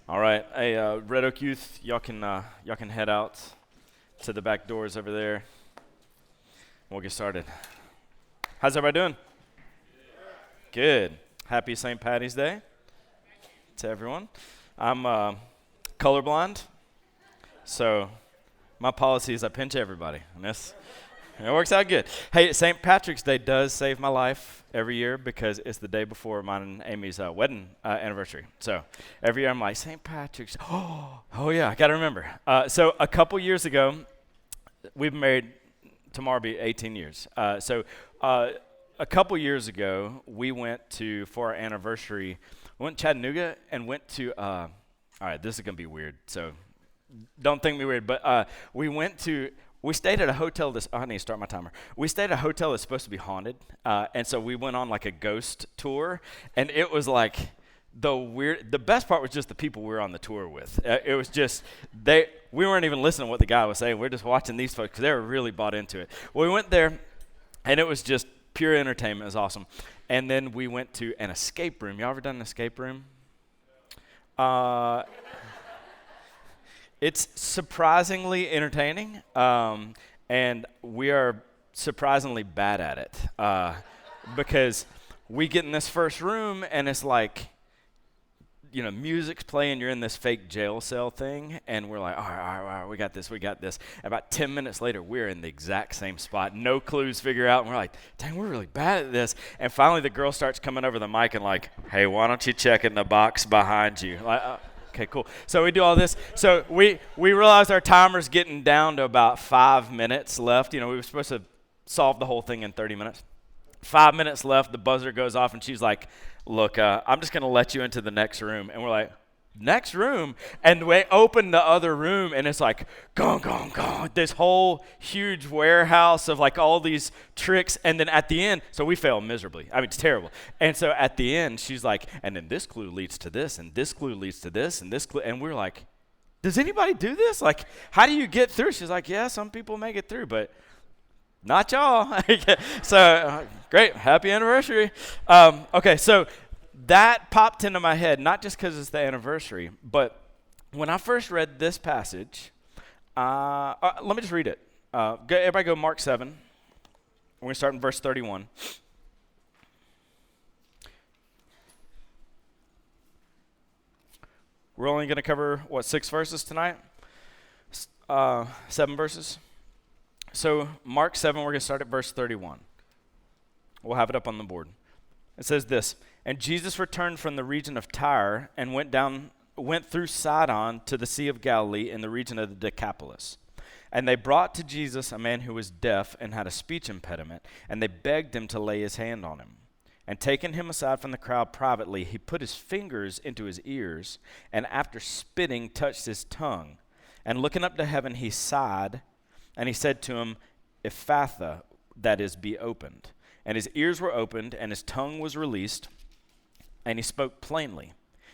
All right, hey, Red Oak Youth, y'all can head out to the back doors over there. We'll get started. How's everybody doing? Good. Happy St. Patty's Day to everyone. I'm colorblind, so my policy is I pinch everybody, and it works out good. Hey, St. Patrick's Day does save my life every year because it's the day before mine and Amy's wedding anniversary. So every year I'm like, St. Patrick's, oh yeah, I got to remember. So a couple years ago, we've been married, tomorrow will be 18 years. A couple years ago, we went for our anniversary, we went to Chattanooga and went to, all right, this is going to be weird, so don't think me weird, but we stayed at a hotel I need to start my timer. We stayed at a hotel that's supposed to be haunted, and so we went on like a ghost tour, and it was like the best part was just the people we were on the tour with. It was just, we weren't even listening to what the guy was saying. We're just watching these folks because they were really bought into it. Well, we went there, and it was just pure entertainment. It was awesome. And then we went to an escape room. Y'all ever done an escape room? It's surprisingly entertaining, and we are surprisingly bad at it because we get in this first room, and it's like, music's playing, you're in this fake jail cell thing, and we're like, all right, we got this. About 10 minutes later, we're in the exact same spot, no clues figure out, and we're like, dang, we're really bad at this. And finally, the girl starts coming over the mic and like, hey, why don't you check in the box behind you? Like, okay, cool. So we do all this. So we realize our timer's getting down to about 5 minutes left. We were supposed to solve the whole thing in 30 minutes. 5 minutes left, the buzzer goes off, and she's like, look, I'm just going to let you into the next room. And we're like, next room? And we open the other room, and it's like, gong, gong, gong, this whole huge warehouse of like all these tricks. And then at the end, so we fail miserably. I mean, it's terrible. And so at the end, she's like, and then this clue leads to this, and this clue leads to this, and this clue. And we're like, does anybody do this? Like, how do you get through? She's like, yeah, some people make it through, but not y'all. So great, happy anniversary. Okay, so that popped into my head, not just because it's the anniversary, but when I first read this passage, let me just read it. Everybody go Mark 7. We're going to start in verse 31. We're only going to cover, 6 verses tonight? 7 verses? So Mark 7, we're going to start at verse 31. We'll have it up on the board. It says this, and Jesus returned from the region of Tyre and went through Sidon to the Sea of Galilee in the region of the Decapolis. And they brought to Jesus a man who was deaf and had a speech impediment, and they begged him to lay his hand on him. And taking him aside from the crowd privately, he put his fingers into his ears, and after spitting, touched his tongue. And looking up to heaven, he sighed, and he said to him, Ephphatha, that is, be opened. And his ears were opened, and his tongue was released, and he spoke plainly.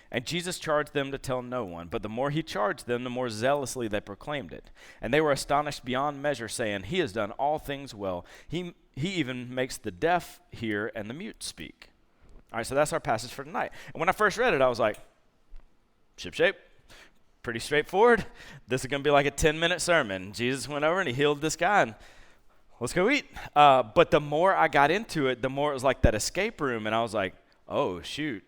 And Jesus charged them to tell no one, but the more he charged them, the more zealously they proclaimed it. And they were astonished beyond measure, saying, He has done all things well. He even makes the deaf hear and the mute speak. All right, so that's our passage for tonight. And when I first read it, I was like, ship-shape. Pretty straightforward. This is going to be like a 10-minute sermon. Jesus went over and he healed this guy, and let's go eat. But the more I got into it, the more it was like that escape room, and I was like, oh, shoot,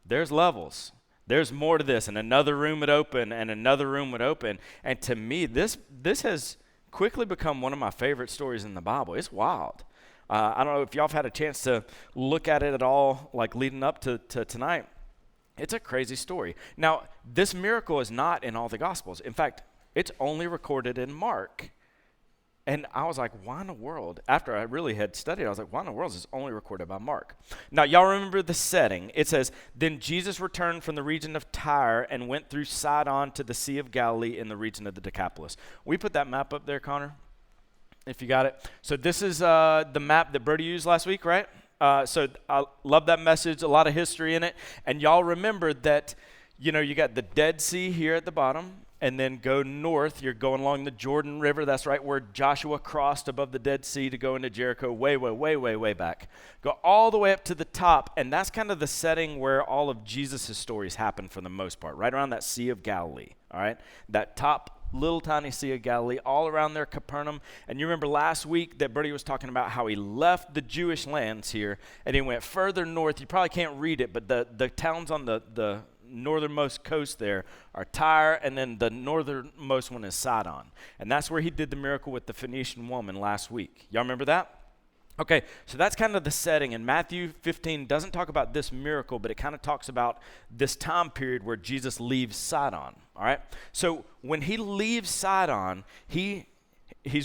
there's levels. There's more to this, and another room would open, and another room would open. And to me, this has quickly become one of my favorite stories in the Bible. It's wild. I don't know if y'all have had a chance to look at it at all, like leading up to tonight. It's a crazy story. Now, this miracle is not in all the Gospels. In fact, it's only recorded in Mark. And I was like, why in the world? After I really had studied, I was like, why in the world is this only recorded by Mark? Now, y'all remember the setting. It says, then Jesus returned from the region of Tyre and went through Sidon to the Sea of Galilee in the region of the Decapolis. We put that map up there, Connor, if you got it. So this is the map that Brody used last week, right? So I love that message, a lot of history in it. And y'all remember that, you got the Dead Sea here at the bottom, and then go north. You're going along the Jordan River. That's right where Joshua crossed above the Dead Sea to go into Jericho, way back. Go all the way up to the top, and that's kind of the setting where all of Jesus' stories happen for the most part, right around that Sea of Galilee, all right? That top little tiny Sea of Galilee, all around there, Capernaum. And you remember last week that Bertie was talking about how he left the Jewish lands here, and he went further north. You probably can't read it, but the towns on the northernmost coast there are Tyre, and then the northernmost one is Sidon. And that's where he did the miracle with the Phoenician woman last week. Y'all remember that? Okay, so that's kind of the setting, and Matthew 15 doesn't talk about this miracle, but it kind of talks about this time period where Jesus leaves Sidon, all right? So when he leaves Sidon, he's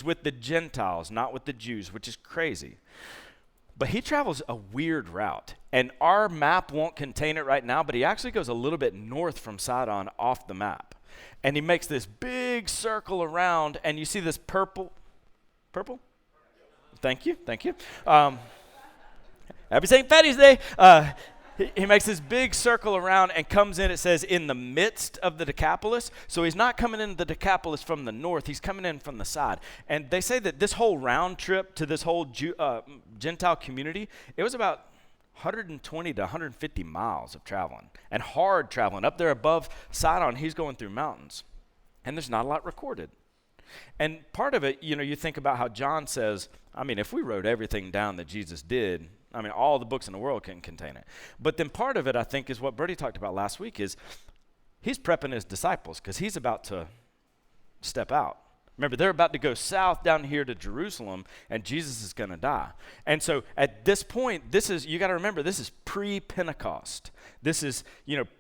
with the Gentiles, not with the Jews, which is crazy. But he travels a weird route, and our map won't contain it right now, but he actually goes a little bit north from Sidon off the map. And he makes this big circle around, and you see this purple? Thank you. Happy St. Patty's Day. He makes this big circle around and comes in, it says, in the midst of the Decapolis. So he's not coming into the Decapolis from the north. He's coming in from the side. And they say that this whole round trip to this whole Gentile community, it was about 120 to 150 miles of traveling, and hard traveling. Up there above Sidon, he's going through mountains. And there's not a lot recorded. And part of it, you think about how John says, if we wrote everything down that Jesus did, all the books in the world can contain it. But then part of it, I think, is what Bertie talked about last week, is he's prepping his disciples because he's about to step out. Remember, they're about to go south down here to Jerusalem, and Jesus is going to die. And so at this point, you got to remember, this is pre-Pentecost. This is,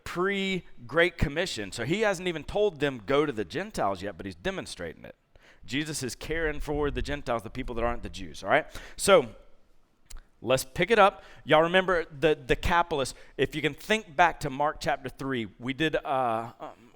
pre-Great Commission. So he hasn't even told them go to the Gentiles yet, but he's demonstrating it. Jesus is caring for the Gentiles, the people that aren't the Jews, all right? So let's pick it up. Y'all remember the Decapolis. If you can think back to Mark chapter 3, we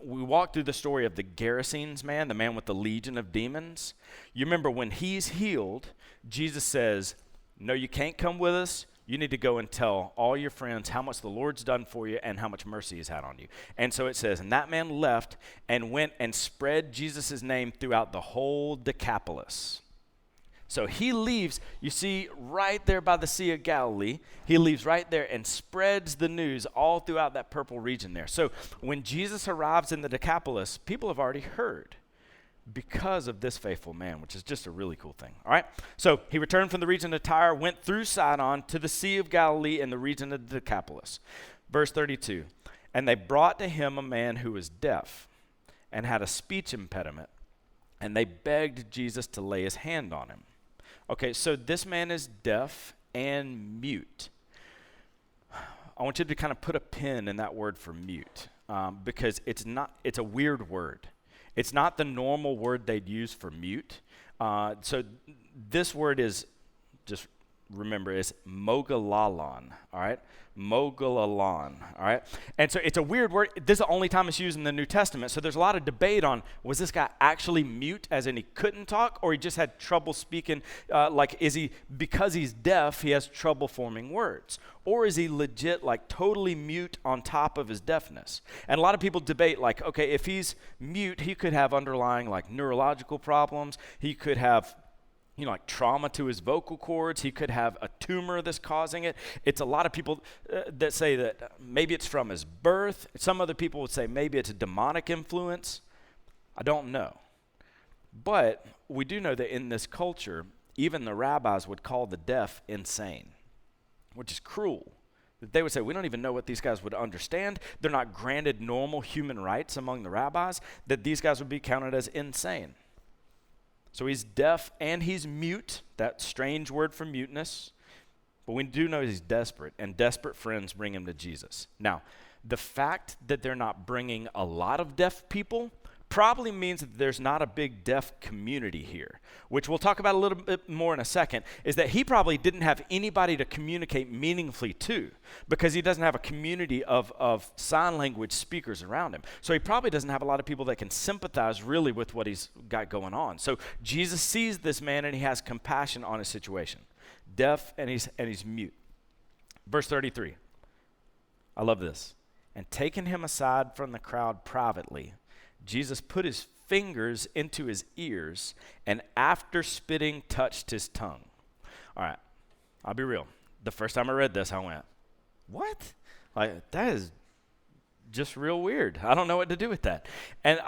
walked through the story of the Gerasenes man, the man with the legion of demons. You remember when he's healed, Jesus says, no, you can't come with us. You need to go and tell all your friends how much the Lord's done for you and how much mercy he's had on you. And so it says, and that man left and went and spread Jesus' name throughout the whole Decapolis. So he leaves, you see, right there by the Sea of Galilee. He leaves right there and spreads the news all throughout that purple region there. So when Jesus arrives in the Decapolis, people have already heard because of this faithful man, which is just a really cool thing. All right? So he returned from the region of Tyre, went through Sidon to the Sea of Galilee in the region of the Decapolis. Verse 32, and they brought to him a man who was deaf and had a speech impediment, and they begged Jesus to lay his hand on him. Okay, so this man is deaf and mute. I want you to kind of put a pin in that word for mute because it's a weird word. It's not the normal word they'd use for mute. So this word is, just remember, is mogalalon, all right? Mogalalon, all right? And so it's a weird word. This is the only time it's used in the New Testament. So there's a lot of debate on, was this guy actually mute, as in he couldn't talk, or he just had trouble speaking? Because he's deaf, he has trouble forming words? Or is he legit, totally mute on top of his deafness? And a lot of people debate, okay, if he's mute, he could have underlying, neurological problems. He could have trauma to his vocal cords. He could have a tumor that's causing it. It's a lot of people that say that maybe it's from his birth. Some other people would say maybe it's a demonic influence. I don't know. But we do know that in this culture, even the rabbis would call the deaf insane, which is cruel. They would say, we don't even know what these guys would understand. They're not granted normal human rights among the rabbis, that these guys would be counted as insane. So he's deaf and he's mute, that strange word for muteness. But we do know he's desperate, and desperate friends bring him to Jesus. Now, the fact that they're not bringing a lot of deaf people probably means that there's not a big deaf community here, which we'll talk about a little bit more in a second, is that he probably didn't have anybody to communicate meaningfully to because he doesn't have a community of sign language speakers around him. So he probably doesn't have a lot of people that can sympathize really with what he's got going on. So Jesus sees this man and he has compassion on his situation. Deaf and he's mute. Verse 33. I love this. And taking him aside from the crowd privately, Jesus put his fingers into his ears, and after spitting, touched his tongue. All right, I'll be real. The first time I read this, I went, what? Like, that is just real weird. I don't know what to do with that. And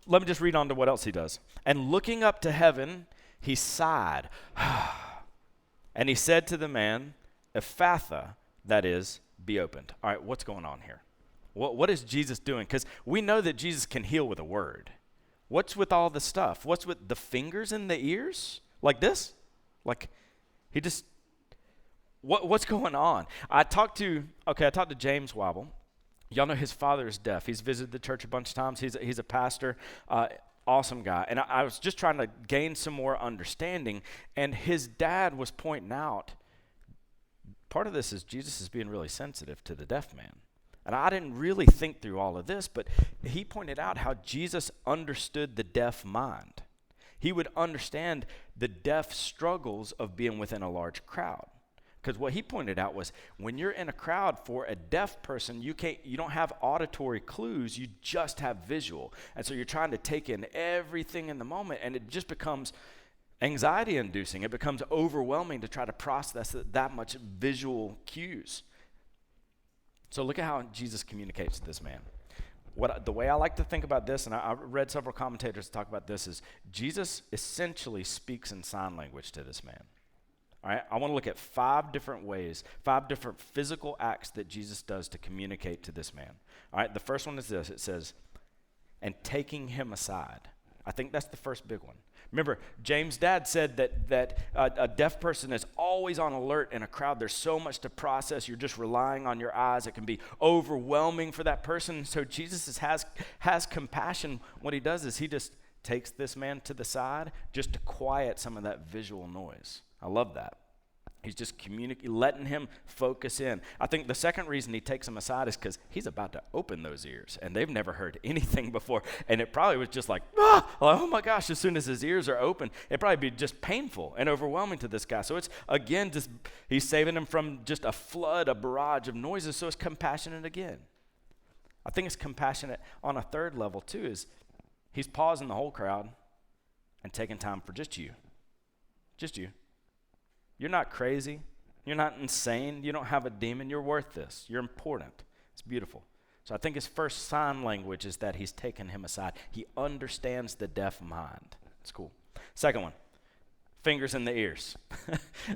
let me just read on to what else he does. And looking up to heaven, he sighed. And he said to the man, Ephphatha, that is, be opened. All right, what's going on here? What is Jesus doing? Because we know that Jesus can heal with a word. What's with all the stuff? What's with the fingers in the ears? Like this? Like, he just, what's going on? I talked to James Wobble. Y'all know his father is deaf. He's visited the church a bunch of times. He's a pastor, awesome guy. And I was just trying to gain some more understanding. And his dad was pointing out, part of this is Jesus is being really sensitive to the deaf man. And I didn't really think through all of this, but he pointed out how Jesus understood the deaf mind. He would understand the deaf struggles of being within a large crowd. Because what he pointed out was when you're in a crowd, for a deaf person, you don't have auditory clues, you just have visual. And so you're trying to take in everything in the moment, and it just becomes anxiety inducing. It becomes overwhelming to try to process that much visual cues. So look at how Jesus communicates to this man. The way I like to think about this, and I read several commentators talk about this, is Jesus essentially speaks in sign language to this man. All right, I want to look at 5 different ways, 5 different physical acts that Jesus does to communicate to this man. All right, the first one is this. It says, and taking him aside. I think that's the first big one. Remember, James' dad said that a deaf person is always on alert in a crowd. There's so much to process. You're just relying on your eyes. It can be overwhelming for that person. So Jesus has compassion. What he does is he just takes this man to the side just to quiet some of that visual noise. I love that. He's just letting him focus in. I think the second reason he takes him aside is because he's about to open those ears, and they've never heard anything before. And it probably was just like, oh my gosh, as soon as his ears are open, it'd probably be just painful and overwhelming to this guy. So it's, again, just he's saving him from just a flood, a barrage of noises, so it's compassionate again. I think it's compassionate on a third level, too, is he's pausing the whole crowd and taking time for just you. Just you. You're not crazy. You're not insane. You don't have a demon. You're worth this. You're important. It's beautiful. So I think his first sign language is that he's taken him aside. He understands the deaf mind. It's cool. Second one, fingers in the ears.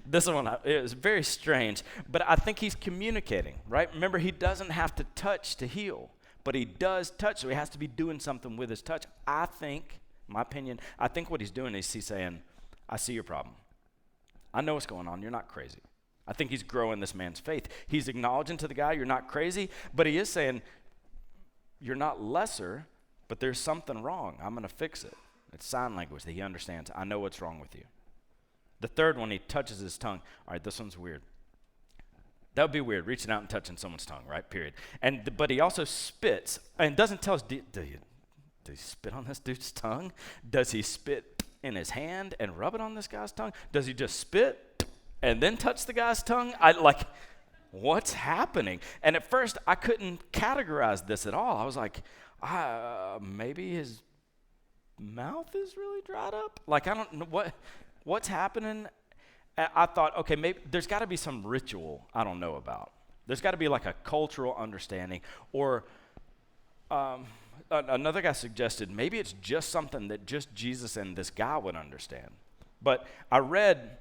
This one is very strange, but I think he's communicating, right? Remember, he doesn't have to touch to heal, but he does touch, so he has to be doing something with his touch. I think, my opinion, I think what he's doing is he's saying, I see your problem. I know what's going on. You're not crazy. I think he's growing this man's faith. He's acknowledging to the guy, you're not crazy, but he is saying, you're not lesser, but there's something wrong. I'm going to fix it. It's sign language that he understands. I know what's wrong with you. The third one, he touches his tongue. All right, this one's weird. That would be weird, reaching out and touching someone's tongue, right? Period. But he also spits and doesn't tell us, did he spit on this dude's tongue? Does he spit in his hand and rub it on this guy's tongue? Does he just spit and then touch the guy's tongue? What's happening? And at first, I couldn't categorize this at all. I was like, maybe his mouth is really dried up? I don't know what's happening. I thought, okay, maybe there's got to be some ritual I don't know about. There's got to be a cultural understanding. Or another guy suggested maybe it's just something that just Jesus and this guy would understand. But I read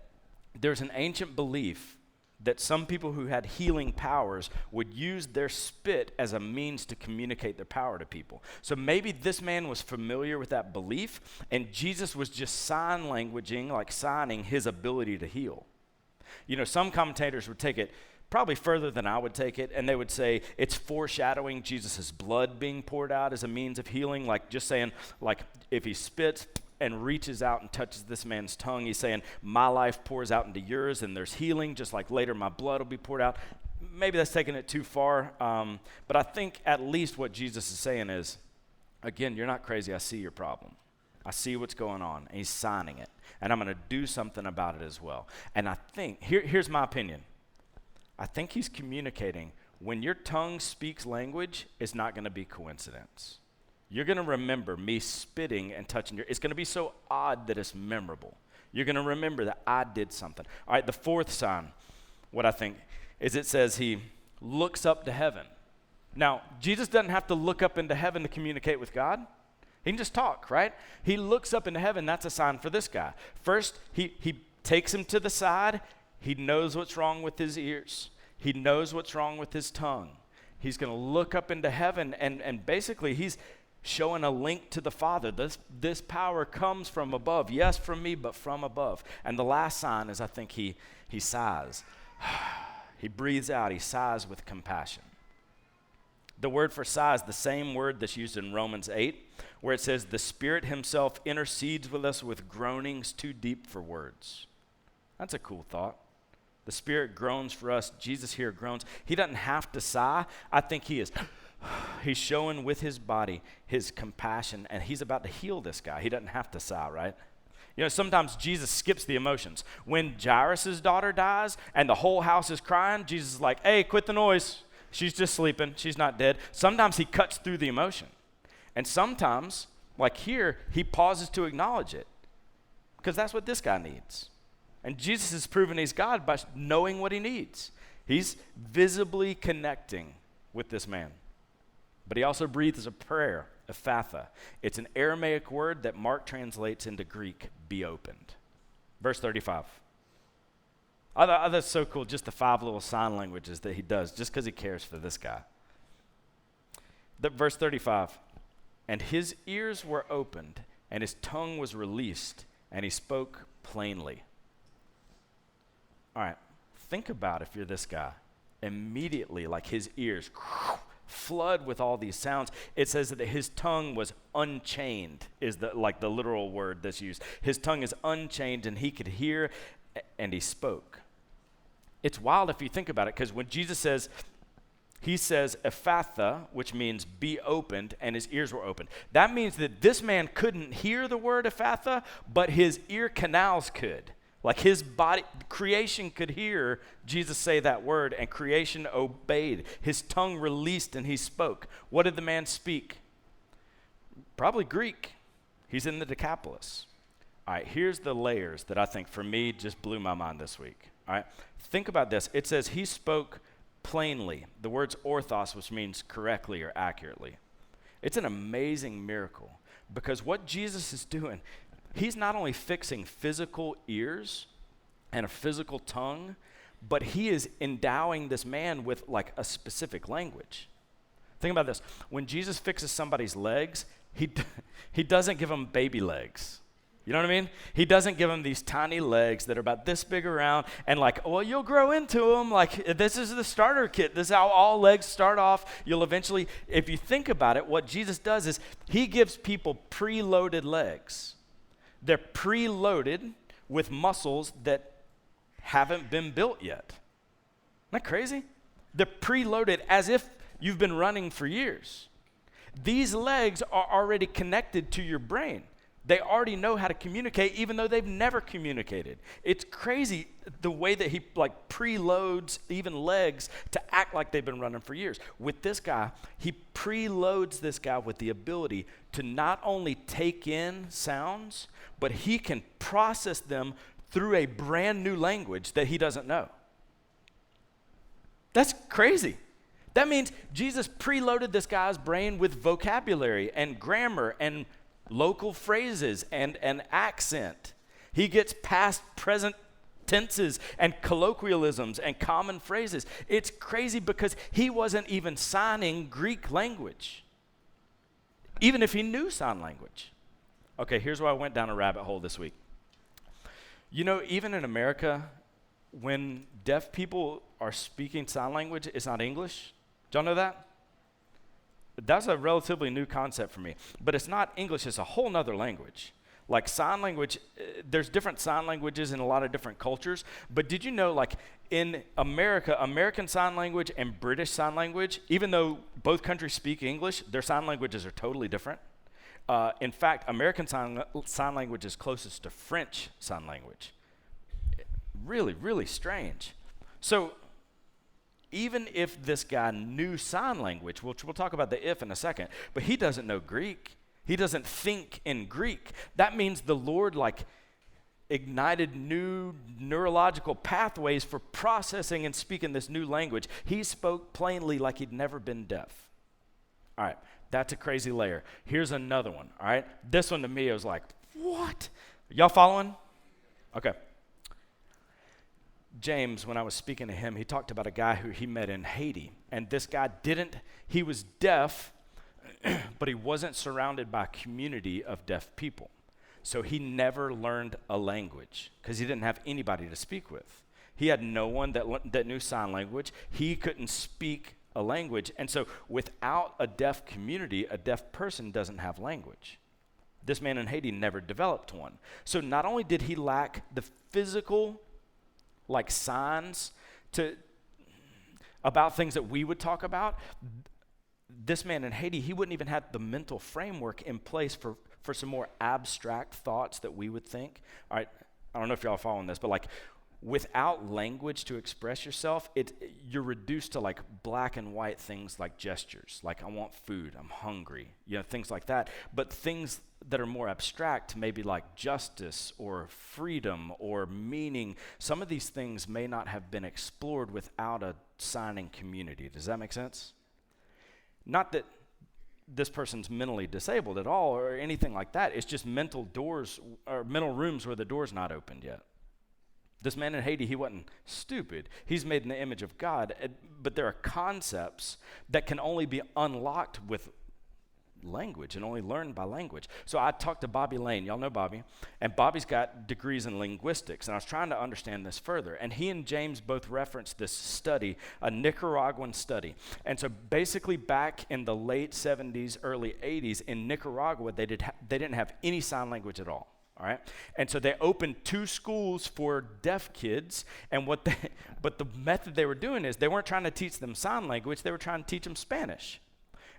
there's an ancient belief that some people who had healing powers would use their spit as a means to communicate their power to people. So maybe this man was familiar with that belief, and Jesus was just sign languaging, signing his ability to heal. Some commentators would take it probably further than I would take it, and they would say it's foreshadowing Jesus' blood being poured out as a means of healing, just saying, if he spits and reaches out and touches this man's tongue, he's saying, my life pours out into yours, and there's healing, just like later my blood will be poured out. Maybe that's taking it too far, but I think at least what Jesus is saying is, again, you're not crazy, I see your problem. I see what's going on, and he's signing it, and I'm going to do something about it as well. And I think, here's my opinion, I think he's communicating when your tongue speaks language, it's not going to be coincidence. You're going to remember me spitting and touching it's going to be so odd that it's memorable. You're going to remember that I did something. All right, the fourth sign, what I think, is it says he looks up to heaven. Now, Jesus doesn't have to look up into heaven to communicate with God. He can just talk, right? He looks up into heaven. That's a sign for this guy. First, he takes him to the side. He knows what's wrong with his ears. He knows what's wrong with his tongue. He's going to look up into heaven, and basically he's showing a link to the Father. This power comes from above. Yes, from me, but from above. And the last sign is I think he sighs. He breathes out. He sighs with compassion. The word for sigh is the same word that's used in Romans 8, where it says, the Spirit himself intercedes with us with groanings too deep for words. That's a cool thought. The Spirit groans for us. Jesus here groans. He doesn't have to sigh. I think he is. He's showing with his body his compassion, and he's about to heal this guy. He doesn't have to sigh, right? You know, sometimes Jesus skips the emotions. When Jairus' daughter dies and the whole house is crying, Jesus is like, hey, quit the noise. She's just sleeping. She's not dead. Sometimes he cuts through the emotion. And sometimes, like here, he pauses to acknowledge it because that's what this guy needs. And Jesus has proven he's God by knowing what he needs. He's visibly connecting with this man. But he also breathes a prayer, Ephatha. It's an Aramaic word that Mark translates into Greek, be opened. Verse 35. I thought that's so cool, just the 5 little sign languages that he does, just because he cares for this guy. Verse 35, and his ears were opened, and his tongue was released, and he spoke plainly. All right, think about if you're this guy. Immediately, like his ears flood with all these sounds. It says that his tongue was unchained, is the literal word that's used. His tongue is unchained, and he could hear, and he spoke. It's wild if you think about it, because when Jesus says, he says Ephatha, which means be opened, and his ears were opened. That means that this man couldn't hear the word Ephatha, but his ear canals could. Like his body, creation could hear Jesus say that word, and creation obeyed. His tongue released, and he spoke. What did the man speak? Probably Greek. He's in the Decapolis. All right, here's the layers that I think, for me, just blew my mind this week. All right, think about this. It says he spoke plainly. The word's orthos, which means correctly or accurately. It's an amazing miracle because what Jesus is doing, he's not only fixing physical ears and a physical tongue, but he is endowing this man with like a specific language. Think about this. When Jesus fixes somebody's legs, he doesn't give them baby legs. You know what I mean? He doesn't give them these tiny legs that are about this big around and like, well, you'll grow into them. Like, this is the starter kit. This is how all legs start off. You'll eventually, if you think about it, what Jesus does is he gives people preloaded legs. They're preloaded with muscles that haven't been built yet. Isn't that crazy? They're preloaded as if you've been running for years. These legs are already connected to your brain. They already know how to communicate even though they've never communicated. It's crazy the way that he like preloads even legs to act like they've been running for years. With this guy, he preloads this guy with the ability to not only take in sounds, but he can process them through a brand new language that he doesn't know. That's crazy. That means Jesus preloaded this guy's brain with vocabulary and grammar and local phrases and an accent. He gets past present tenses and colloquialisms and common phrases. It's crazy because he wasn't even signing Greek language, even if he knew sign language. Okay, here's where I went down a rabbit hole this week. You know, even in America, when deaf people are speaking sign language, it's not English. Do y'all know that? That's a relatively new concept for me. But it's not English, it's a whole nother language. Like sign language, there's different sign languages in a lot of different cultures. But did you know, like in America, American Sign Language and British Sign Language, even though both countries speak English, their sign languages are totally different. In fact, American sign Language is closest to French Sign Language. Really, really strange. So even if this guy knew sign language, which we'll talk about the if in a second, but he doesn't know Greek. He doesn't think in Greek. That means the Lord ignited new neurological pathways for processing and speaking this new language. He spoke plainly like he'd never been deaf. All right, that's a crazy layer. Here's another one, all right? This one to me, I was like, what? Y'all following? Okay. James, when I was speaking to him, he talked about a guy who he met in Haiti. And this guy he was deaf, but he wasn't surrounded by a community of deaf people. So he never learned a language because he didn't have anybody to speak with. He had no one that knew sign language. He couldn't speak a language. And so without a deaf community, a deaf person doesn't have language. This man in Haiti never developed one. So not only did he lack the physical signs about things that we would talk about, this man in Haiti, he wouldn't even have the mental framework in place for some more abstract thoughts that we would think. All right, I don't know if y'all are following this, but without language to express yourself, you're reduced to black and white things like gestures, like I want food, I'm hungry, things like that. But things that are more abstract, maybe like justice or freedom or meaning, some of these things may not have been explored without a signing community. Does that make sense? Not that this person's mentally disabled at all or anything like that. It's just mental doors or mental rooms where the door's not opened yet. This man in Haiti, he wasn't stupid. He's made in the image of God, but there are concepts that can only be unlocked with language and only learned by language. So I talked to Bobby Lane. Y'all know Bobby. And Bobby's got degrees in linguistics, and I was trying to understand this further. And he and James both referenced this study, a Nicaraguan study. And so basically back in the late 70s, early 80s, in Nicaragua, they didn't have any sign language at all. All right, and so they opened 2 schools for deaf kids, but the method they were doing is they weren't trying to teach them sign language, they were trying to teach them Spanish.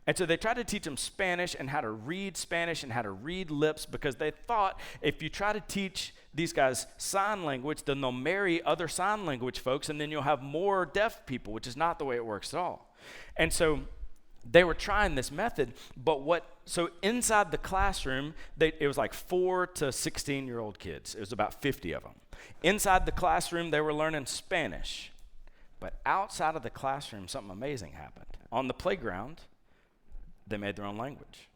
And so they tried to teach them Spanish and how to read lips, because they thought if you try to teach these guys sign language, then they'll marry other sign language folks, and then you'll have more deaf people, which is not the way it works at all. And so they were trying this method, so inside the classroom, it was 4 to 16-year-old kids. It was about 50 of them. Inside the classroom, they were learning Spanish. But outside of the classroom, something amazing happened. On the playground, they made their own language.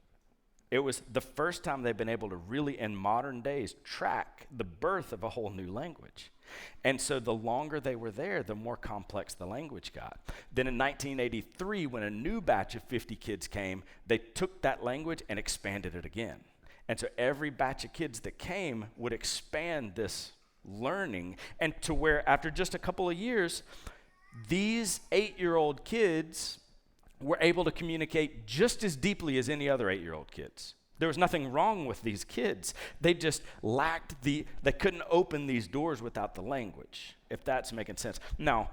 It was the first time they've been able to really, in modern days, track the birth of a whole new language. And so the longer they were there, the more complex the language got. Then in 1983, when a new batch of 50 kids came, they took that language and expanded it again. And so every batch of kids that came would expand this learning, and to where after just a couple of years, these 8-year-old kids were able to communicate just as deeply as any other 8-year-old kids. There was nothing wrong with these kids. They just lacked they couldn't open these doors without the language, if that's making sense. Now,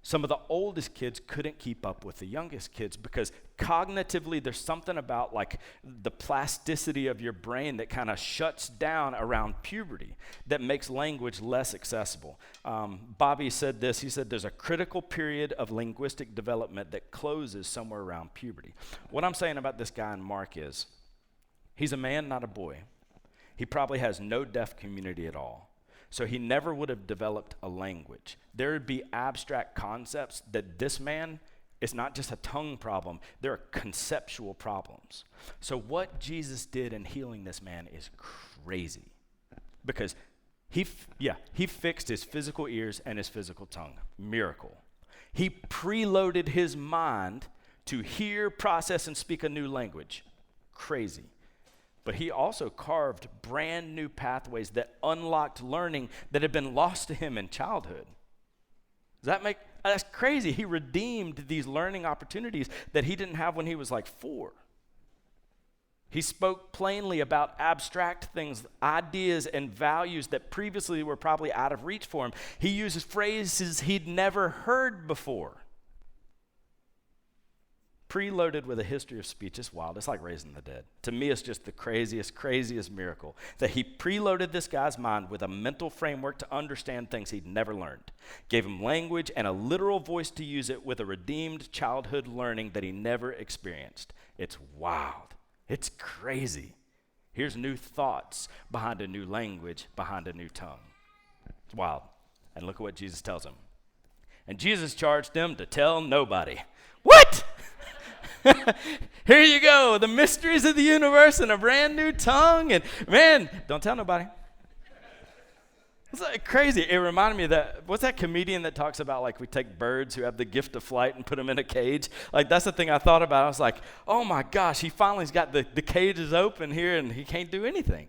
some of the oldest kids couldn't keep up with the youngest kids because cognitively there's something about the plasticity of your brain that kind of shuts down around puberty that makes language less accessible. Bobby said this. He said there's a critical period of linguistic development that closes somewhere around puberty. What I'm saying about this guy in Mark is he's a man, not a boy. He probably has no deaf community at all. So he never would have developed a language. There would be abstract concepts that this man, it's not just a tongue problem, there are conceptual problems. So what Jesus did in healing this man is crazy. Because he fixed his physical ears and his physical tongue. Miracle. He preloaded his mind to hear, process, and speak a new language. Crazy. But he also carved brand new pathways that unlocked learning that had been lost to him in childhood. That's crazy. He redeemed these learning opportunities that he didn't have when he was 4. He spoke plainly about abstract things, ideas, and values that previously were probably out of reach for him. He uses phrases he'd never heard before. preloaded with a history of speech. It's wild. It's like raising the dead. To me, it's just the craziest miracle that he preloaded this guy's mind with a mental framework to understand things he'd never learned, gave him language and a literal voice to use it with a redeemed childhood learning that he never experienced. It's wild. It's crazy. Here's new thoughts behind a new language, behind a new tongue. It's wild. And look at what Jesus tells him. And Jesus charged them to tell nobody. What? Here you go, the mysteries of the universe in a brand new tongue. And man, don't tell nobody. It's like crazy. It reminded me of that, what's that comedian that talks about like we take birds who have the gift of flight and put them in a cage? Like that's the thing I thought about. I was like, oh my gosh, he finally's got the cages open here and he can't do anything.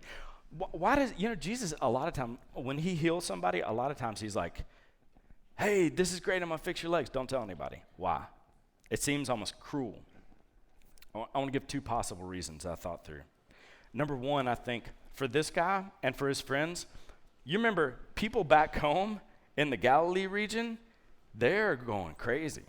Why does, Jesus, a lot of times, when he heals somebody, a lot of times he's like, hey, this is great, I'm going to fix your legs. Don't tell anybody. Why? It seems almost cruel. I want to give two possible reasons I thought through. Number one, I think, for this guy and for his friends, you remember people back home in the Galilee region, they're going crazy.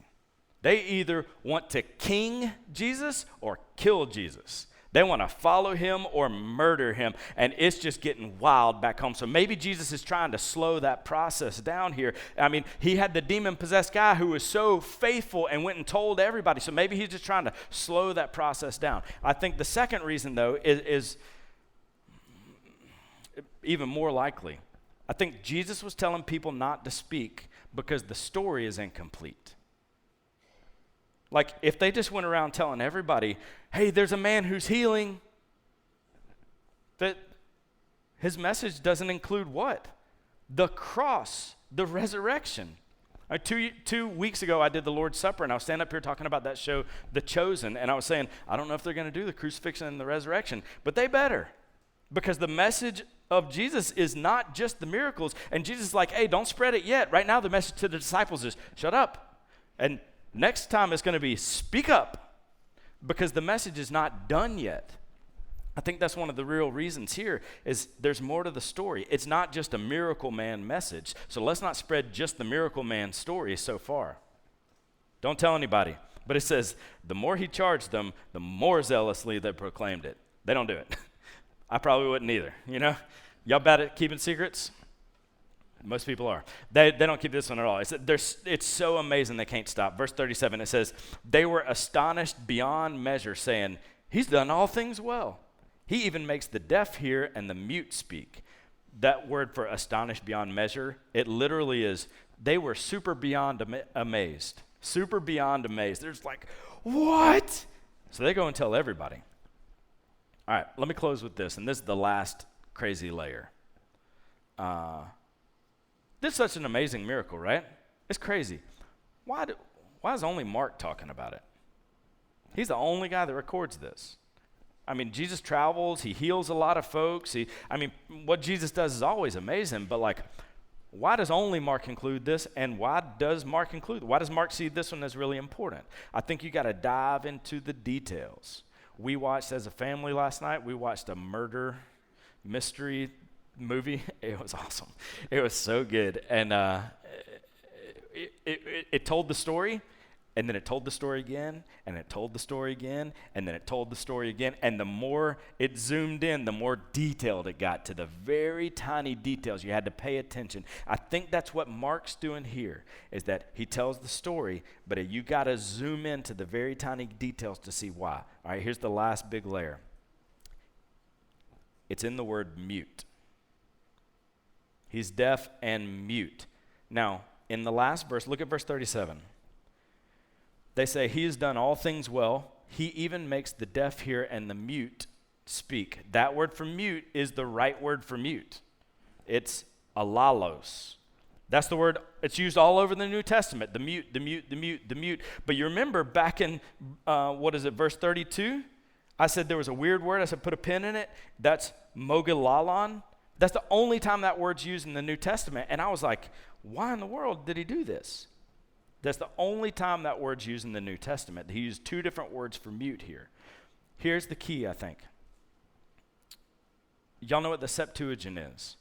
They either want to king Jesus or kill Jesus. They want to follow him or murder him, and it's just getting wild back home. So maybe Jesus is trying to slow that process down here. I mean, he had the demon-possessed guy who was so faithful and went and told everybody. So maybe he's just trying to slow that process down. I think the second reason, though, is even more likely. I think Jesus was telling people not to speak because the story is incomplete. Like, if they just went around telling everybody, hey, there's a man who's healing, that his message doesn't include what? The cross, the resurrection. 2 weeks ago, I did the Lord's Supper, and I was standing up here talking about that show, The Chosen, and I was saying, I don't know if they're going to do the crucifixion and the resurrection, but they better, because the message of Jesus is not just the miracles, and Jesus is like, hey, don't spread it yet. Right now, the message to the disciples is, shut up, and next time it's going to be speak up, because the message is not done yet. I think that's one of the real reasons here is there's more to the story. It's not just a miracle man message. So let's not spread just the miracle man story so far. Don't tell anybody. But it says the more he charged them, the more zealously they proclaimed it. They don't do it. I probably wouldn't either, Y'all bad at keeping secrets? Most people are. They don't keep this one at all. It's so amazing they can't stop. Verse 37, it says, they were astonished beyond measure, saying, he's done all things well. He even makes the deaf hear and the mute speak. That word for astonished beyond measure, it literally is, they were super beyond amazed. Super beyond amazed. They're just like, what? So they go and tell everybody. All right, let me close with this, and this is the last crazy layer. This is such an amazing miracle, right? It's crazy. Why is only Mark talking about it? He's the only guy that records this. I mean, Jesus travels, he heals a lot of folks. What Jesus does is always amazing, but why does only Mark include this, and why does Mark see this one as really important? I think you got to dive into the details. We watched as a family last night, we watched a murder mystery movie. It was awesome. It was so good. And it told the story, and then it told the story again, and it told the story again, and then it told the story again. And the more it zoomed in, the more detailed it got, to the very tiny details. You had to pay attention. I think that's what Mark's doing here, is that he tells the story, but you got to zoom into the very tiny details to see why. All right, here's the last big layer. It's in the word mute. He's deaf and mute. Now, in the last verse, look at verse 37. They say, he has done all things well. He even makes the deaf hear and the mute speak. That word for mute is the right word for mute. It's alalos. That's the word, it's used all over the New Testament, the mute, the mute, the mute, the mute. But you remember back in, verse 32? I said there was a weird word. I said put a pin in it. That's mogilalon. That's the only time that word's used in the New Testament. And I was like, why in the world did he do this? That's the only time that word's used in the New Testament. He used two different words for mute here. Here's the key, I think. Y'all know what the Septuagint is.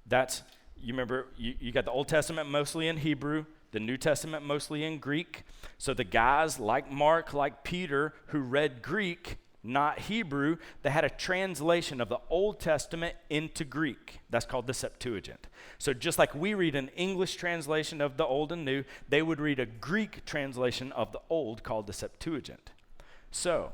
That's, you remember, you got the Old Testament mostly in Hebrew, the New Testament mostly in Greek. So the guys like Mark, like Peter, who read Greek, not Hebrew, they had a translation of the Old Testament into Greek. That's called the Septuagint. So just like we read an English translation of the Old and New, they would read a Greek translation of the Old called the Septuagint. So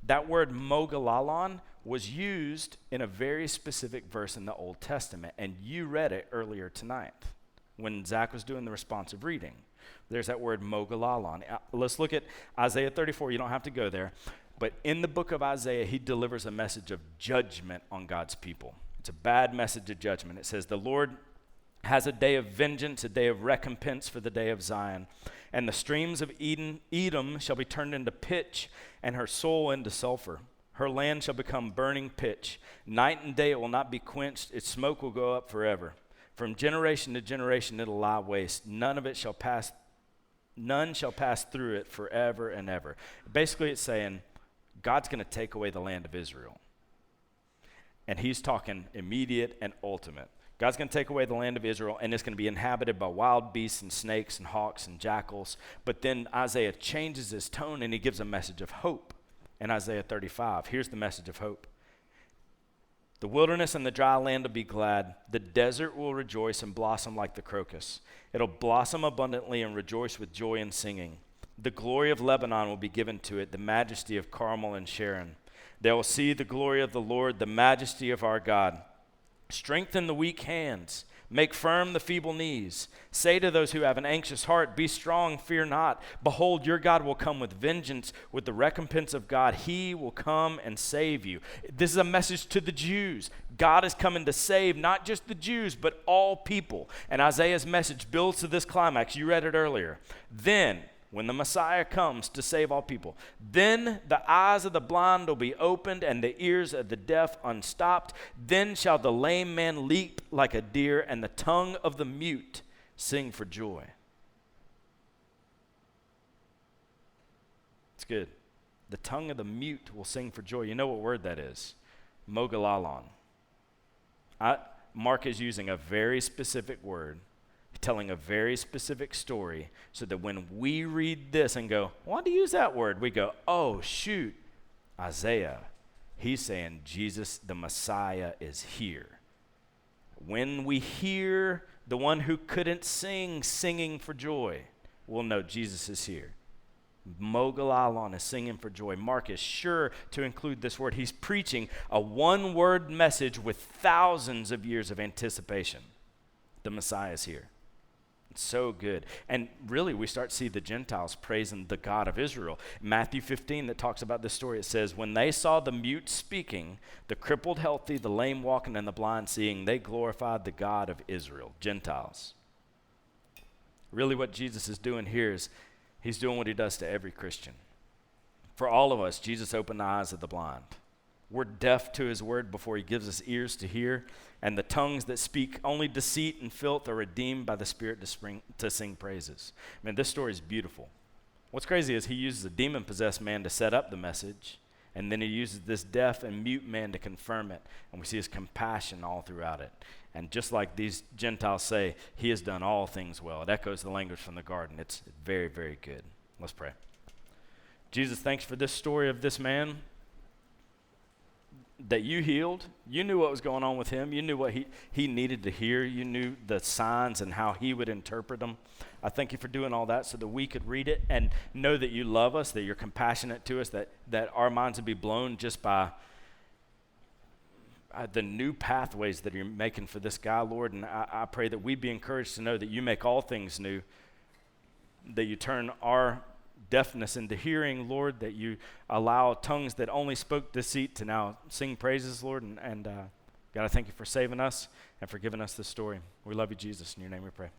that word mogalalon was used in a very specific verse in the Old Testament, and you read it earlier tonight when Zach was doing the responsive reading. There's that word mogalalon. Let's look at Isaiah 34. You don't have to go there. But in the book of Isaiah, he delivers a message of judgment on God's people. It's a bad message of judgment. It says, the Lord has a day of vengeance, a day of recompense for the day of Zion. And the streams of Edom shall be turned into pitch, and her soul into sulfur. Her land shall become burning pitch. Night and day it will not be quenched. Its smoke will go up forever. From generation to generation it'll lie waste. None shall pass through it forever and ever. Basically it's saying God's going to take away the land of Israel. And he's talking immediate and ultimate. God's going to take away the land of Israel, and it's going to be inhabited by wild beasts and snakes and hawks and jackals. But then Isaiah changes his tone, and he gives a message of hope in Isaiah 35. Here's the message of hope. The wilderness and the dry land will be glad. The desert will rejoice and blossom like the crocus. It'll blossom abundantly and rejoice with joy and singing. The glory of Lebanon will be given to it, the majesty of Carmel and Sharon. They will see the glory of the Lord, the majesty of our God. Strengthen the weak hands. Make firm the feeble knees. Say to those who have an anxious heart, be strong, fear not. Behold, your God will come with vengeance, with the recompense of God. He will come and save you. This is a message to the Jews. God is coming to save not just the Jews, but all people. And Isaiah's message builds to this climax. You read it earlier. Then, when the Messiah comes to save all people, then the eyes of the blind will be opened and the ears of the deaf unstopped. Then shall the lame man leap like a deer, and the tongue of the mute sing for joy. It's good. The tongue of the mute will sing for joy. You know what word that is? Mogalalon. Mark is using a very specific word, telling a very specific story, so that when we read this and go, why do you use that word? We go, oh, shoot, Isaiah, he's saying Jesus, the Messiah, is here. When we hear the one who couldn't sing singing for joy, we'll know Jesus is here. Mogalalon is singing for joy. Mark is sure to include this word. He's preaching a one-word message with thousands of years of anticipation. The Messiah is here. So good. And really, we start to see the Gentiles praising the God of Israel. Matthew 15 that talks about this story, it says, when they saw the mute speaking, the crippled healthy, the lame walking, and the blind seeing, they glorified the God of Israel. Gentiles. Really what Jesus is doing here is he's doing what he does to every Christian. For all of us, Jesus opened the eyes of the blind. We're deaf to his word before he gives us ears to hear, and the tongues that speak only deceit and filth are redeemed by the Spirit to sing praises. Man, this story is beautiful. What's crazy is he uses a demon-possessed man to set up the message, and then he uses this deaf and mute man to confirm it, and we see his compassion all throughout it. And just like these Gentiles say, he has done all things well. It echoes the language from the garden. It's very, very good. Let's pray. Jesus, thanks for this story of this man that you healed. You knew what was going on with him. You knew what he needed to hear. You knew the signs and how he would interpret them. I thank you for doing all that so that we could read it and know that you love us, that you're compassionate to us, that our minds would be blown just by the new pathways that you're making for this guy, Lord. And I pray that we'd be encouraged to know that you make all things new, that you turn our deafness into hearing, Lord, that you allow tongues that only spoke deceit to now sing praises, Lord. And God, I thank you for saving us and for giving us this story. We love you, Jesus. In your name we pray.